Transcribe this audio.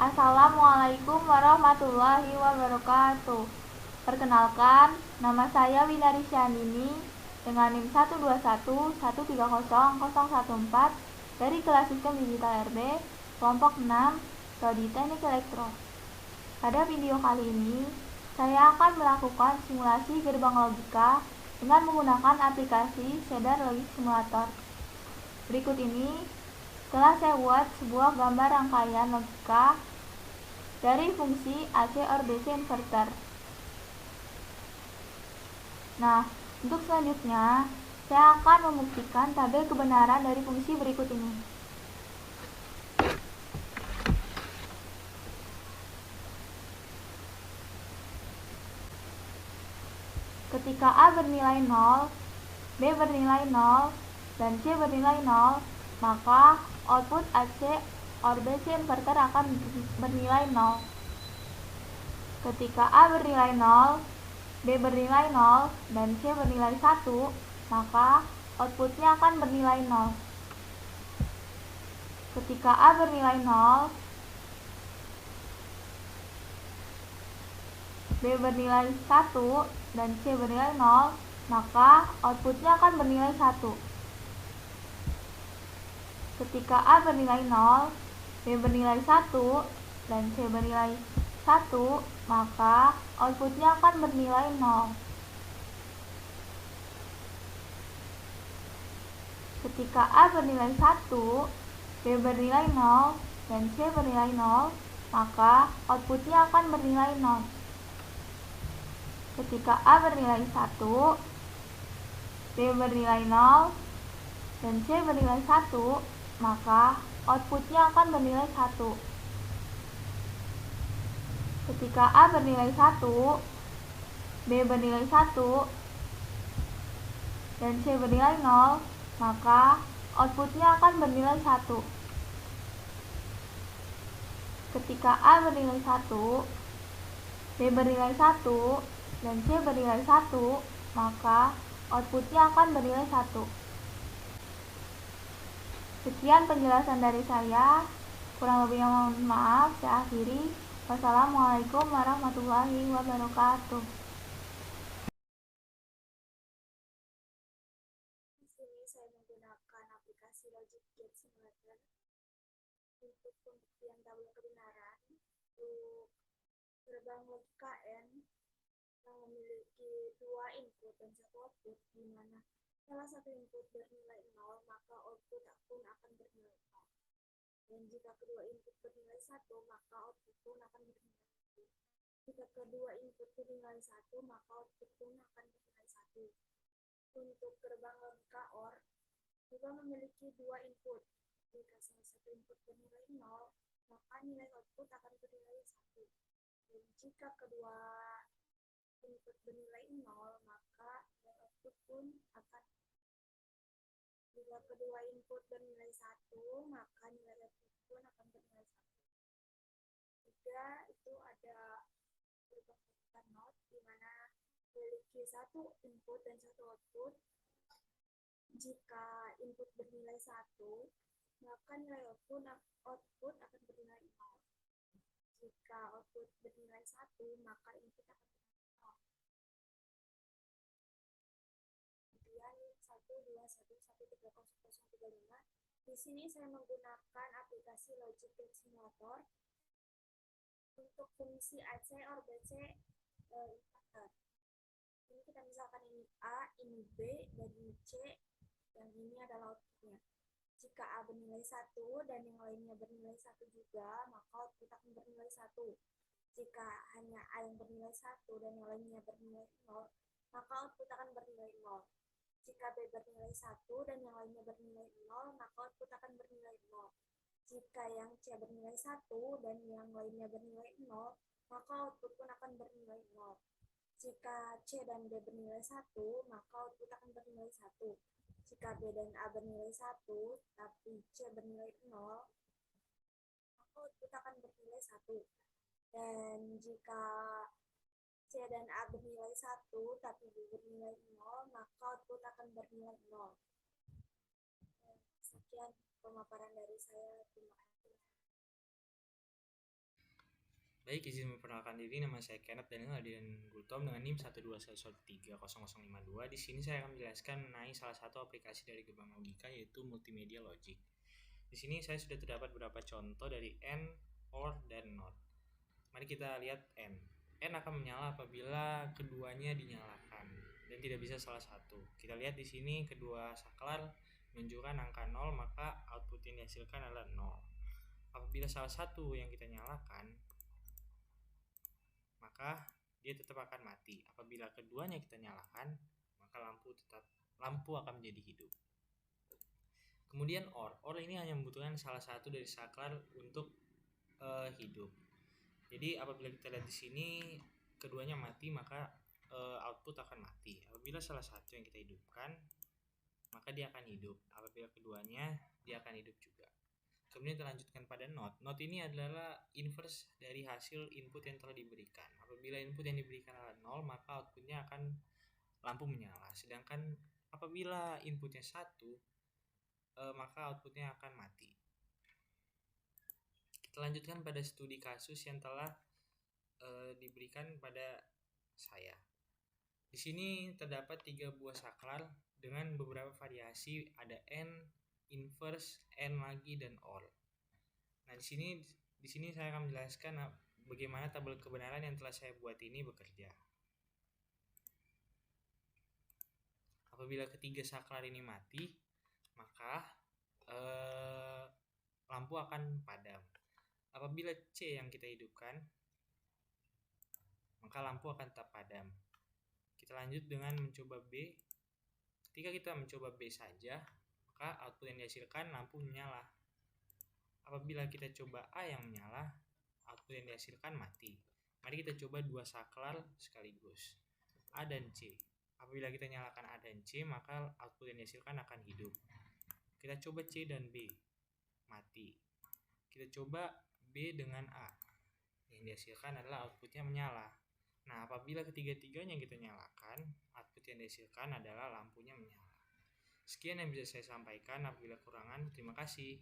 Assalamualaikum warahmatullahi wabarakatuh. Perkenalkan, nama saya Winari Syanini dengan NIM 121130014 dari kelas Sistem Digital RB, kelompok 6, Prodi Teknik Elektro. Pada video kali ini, saya akan melakukan simulasi gerbang logika dengan menggunakan aplikasi Shader Logic Simulator. Berikut ini telah saya buat sebuah gambar rangkaian logika dari fungsi AC or DC inverter. Nah, untuk selanjutnya, saya akan membuktikan tabel kebenaran dari fungsi berikut ini. Ketika A bernilai 0, B bernilai 0, dan C bernilai 0, maka output AC or DC inverter akan bernilai 0. Ketika A bernilai 0, B bernilai 0, dan C bernilai 1, maka outputnya akan bernilai 0. Ketika A bernilai 0, B bernilai 1, dan C bernilai 0, maka outputnya akan bernilai 1. Ketika A bernilai 0, B bernilai 1, dan C bernilai 1, maka outputnya akan bernilai 0. Ketika A bernilai 1, B bernilai 0, dan C bernilai 0, maka outputnya akan bernilai 0. Ketika A bernilai 1, B bernilai 0, dan C bernilai 1, maka outputnya akan bernilai 1. Ketika A bernilai 1, B bernilai 1, dan C bernilai 0, maka outputnya akan bernilai 1. Ketika A bernilai 1, B bernilai 1, dan C bernilai 1, maka outputnya akan bernilai 1. Sekian penjelasan dari saya. Kurang lebihnya mohon maaf. Saya akhiri. Wassalamualaikum warahmatullahi wabarakatuh. Di sini saya menggunakan aplikasi Logic Gate Simulator untuk pembuktian tabel kebenaran untuk gerbang logika N yang memiliki dua input dan satu output, di mana salah satu input bernilai 0, maka output pun akan bernilai 0. Dan jika kedua input bernilai 1, maka output pun akan bernilai 1. Jika kedua input bernilai 1, maka output pun akan bernilai 1. Untuk gerbang logika OR juga memiliki dua input. Jika salah satu input bernilai 0, maka nilai output akan bernilai 1. Dan jika kedua input bernilai 0, maka nilai output pun akan jika kedua input bernilai 1, maka nilai output pun akan bernilai 1. Juga itu ada beberapa not di mana memiliki satu input dan satu output. Jika input bernilai 1, maka nilai output akan bernilai 0. Jika output bernilai 1, maka input akan bernilai 0. Kemudian 121113035. Di sini saya menggunakan aplikasi Logic Gate Simulator untuk fungsi AC or BC inverter. Ini kita misalkan ini A, ini B, dan ini C, dan ini adalah outputnya. Jika A bernilai 1 dan yang lainnya bernilai 1 juga, maka output akan bernilai 1. Jika hanya A yang bernilai 1 dan yang lainnya bernilai 0, maka output akan bernilai 0. Jika B bernilai 1 dan yang lainnya bernilai 0, maka output akan bernilai 0. Jika yang C bernilai 1 dan yang lainnya bernilai 0, maka output pun akan bernilai 0. Jika C dan D bernilai 1, maka output akan bernilai 1. Jika B dan A bernilai 1, tapi C bernilai 0, maka output akan bernilai 1. Dan jika C dan A bernilai 1, tapi B bernilai 0, maka output akan bernilai 0. Sekian pemaparan dari saya. Terima kasih. Baik, izin memperkenalkan diri, nama saya Kenneth Daniel Adian Gultom dengan NIM 121130052. Di sini saya akan menjelaskan mengenai salah satu aplikasi dari gerbang logika, yaitu multimedia logic. Di sini saya sudah terdapat beberapa contoh dari AND, OR, dan NOT. Mari kita lihat AND. AND akan menyala apabila keduanya dinyalakan dan tidak bisa salah satu. Kita lihat di sini kedua saklar menunjukkan angka 0, maka output yang dihasilkan adalah 0. Apabila salah satu yang kita nyalakan, maka dia tetap akan mati. Apabila keduanya kita nyalakan, maka lampu akan menjadi hidup. Kemudian OR ini hanya membutuhkan salah satu dari saklar untuk hidup. Jadi apabila kita lihat di sini keduanya mati, maka output akan mati. Apabila salah satu yang kita hidupkan, maka dia akan hidup. Apabila keduanya, dia akan hidup juga. Kemudian kita lanjutkan pada NOT. NOT ini adalah inverse dari hasil input yang telah diberikan. Apabila input yang diberikan adalah 0, maka outputnya akan lampu menyala. Sedangkan apabila inputnya 1, maka outputnya akan mati. Kita lanjutkan pada studi kasus yang telah diberikan pada saya. Di sini terdapat 3 buah saklar dengan beberapa variasi, ada AND, inverse, AND lagi, dan OR. Nah, di sini saya akan menjelaskan bagaimana tabel kebenaran yang telah saya buat ini bekerja. Apabila ketiga saklar ini mati, maka lampu akan padam. Apabila C yang kita hidupkan, maka lampu akan tetap padam. Kita lanjut dengan mencoba B. Ketika kita mencoba B saja, maka output yang dihasilkan lampu menyala. Apabila kita coba A yang menyala, output yang dihasilkan mati. Mari kita coba 2 saklar sekaligus, A dan C. Apabila kita nyalakan A dan C, maka output yang dihasilkan akan hidup. Kita coba C dan B, mati. Kita coba B dengan A, yang dihasilkan adalah outputnya menyala. Nah, apabila ketiga-tiganya kita nyalakan, output yang dihasilkan adalah lampunya menyala. Sekian yang bisa saya sampaikan. Apabila kurangan, terima kasih.